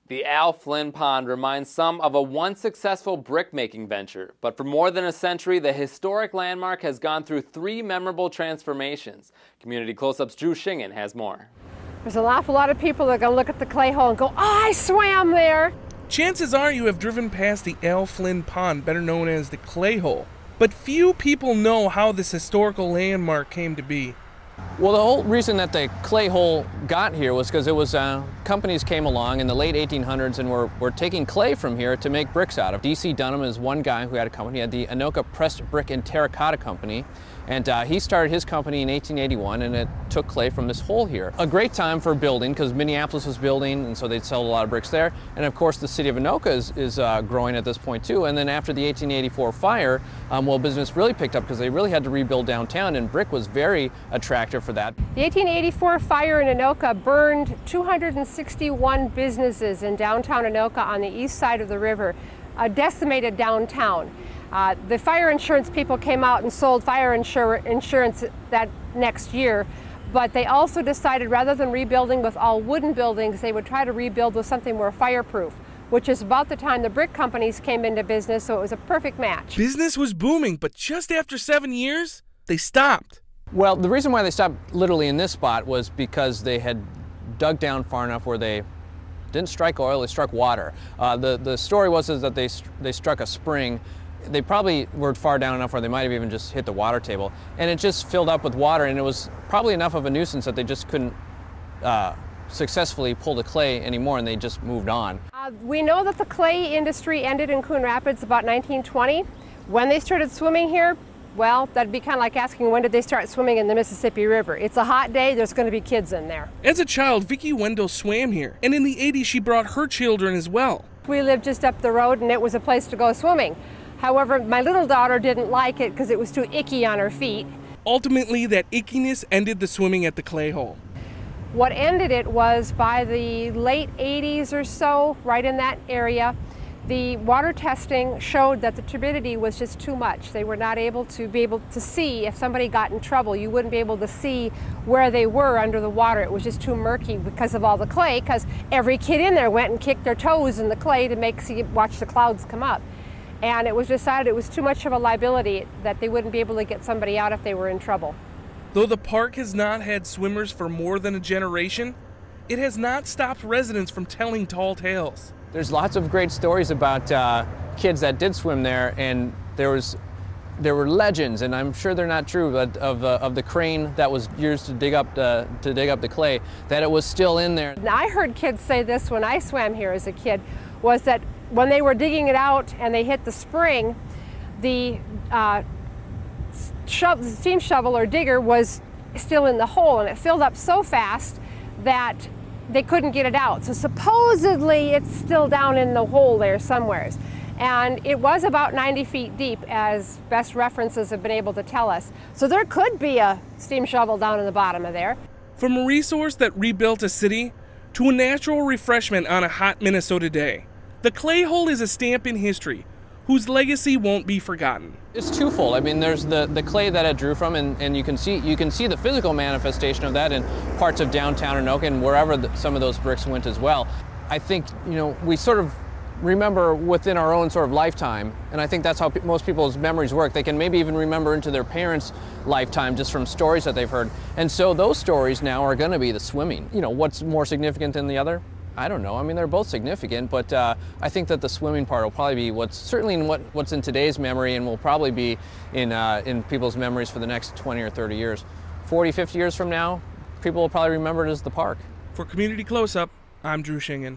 The Flynn Pond reminds some of a once successful brick-making venture, but for more than a century, the historic landmark has gone through 3 memorable transformations. Community Close-Up's Drew Shingen has more. There's an awful lot of people that are going to look at the clay hole and go, "Oh, I swam there!" Chances are you have driven past the Flynn Pond, better known as the Clay Hole. But few people know how this historical landmark came to be. Well, the whole reason that the clay hole got here was because it was companies came along in the late 1800s and were taking clay from here to make bricks out of. D.C. Dunham is one guy who had a company, he had the Anoka Pressed Brick and Terracotta Company, and he started his company in 1881, and it took clay from this hole here. A great time for building because Minneapolis was building, and so they'd sell a lot of bricks there. And of course, the city of Anoka is growing at this point too. And then after the 1884 fire, well, business really picked up because they really had to rebuild downtown, and brick was very attractive for that. The 1884 fire in Anoka burned 261 businesses in downtown Anoka on the east side of the river, decimated downtown. The fire insurance people came out and sold fire insurance that next year, but they also decided rather than rebuilding with all wooden buildings, they would try to rebuild with something more fireproof, which is about the time the brick companies came into business, so it was a perfect match. Business was booming, but just after 7 years, they stopped. Well, the reason why they stopped literally in this spot was because they had dug down far enough where they didn't strike oil, they struck water. The story was that they struck a spring. They probably were far down enough where they might have even just hit the water table, and it just filled up with water, and it was probably enough of a nuisance that they just couldn't successfully pull the clay anymore, and they just moved on. We know that the clay industry ended in Coon Rapids about 1920. When they started swimming here, well, that'd be kind of like asking when did they start swimming in the Mississippi River. It's a hot day, there's going to be kids in there. As a child, Vicki Wendell swam here, and in the 80s she brought her children as well. We lived just up the road and it was a place to go swimming. However, my little daughter didn't like it because it was too icky on her feet. Ultimately, that ickiness ended the swimming at the clay hole. What ended it was by the late 80s or so, right in that area, the water testing showed that the turbidity was just too much. They were not able to see if somebody got in trouble. You wouldn't be able to see where they were under the water. It was just too murky because of all the clay, because every kid in there went and kicked their toes in the clay to watch the clouds come up. And it was decided it was too much of a liability, that they wouldn't be able to get somebody out if they were in trouble. Though the park has not had swimmers for more than a generation, it has not stopped residents from telling tall tales. There's lots of great stories about kids that did swim there, and there were legends, and I'm sure they're not true, but of the crane that was used to dig up the clay, that it was still in there. Now, I heard kids say this when I swam here as a kid, was that when they were digging it out and they hit the spring, the steam shovel or digger was still in the hole, and it filled up so fast that they couldn't get it out. So supposedly it's still down in the hole there somewheres. And it was about 90 feet deep, as best references have been able to tell us. So there could be a steam shovel down in the bottom of there. From a resource that rebuilt a city to a natural refreshment on a hot Minnesota day, the clay hole is a stamp in history whose legacy won't be forgotten. It's twofold. I mean, there's the clay that it drew from, and you can see the physical manifestation of that in parts of downtown Anoka and wherever some of those bricks went as well. I think, we sort of remember within our own sort of lifetime, and I think that's how most people's memories work. They can maybe even remember into their parents' lifetime just from stories that they've heard. And so those stories now are going to be the swimming. What's more significant than the other? I don't know. I mean, they're both significant, but I think that the swimming part will probably be what's in today's memory, and will probably be in people's memories for the next 20 or 30 years. 40, 50 years from now, people will probably remember it as the park. For Community Close-Up, I'm Drew Shingen.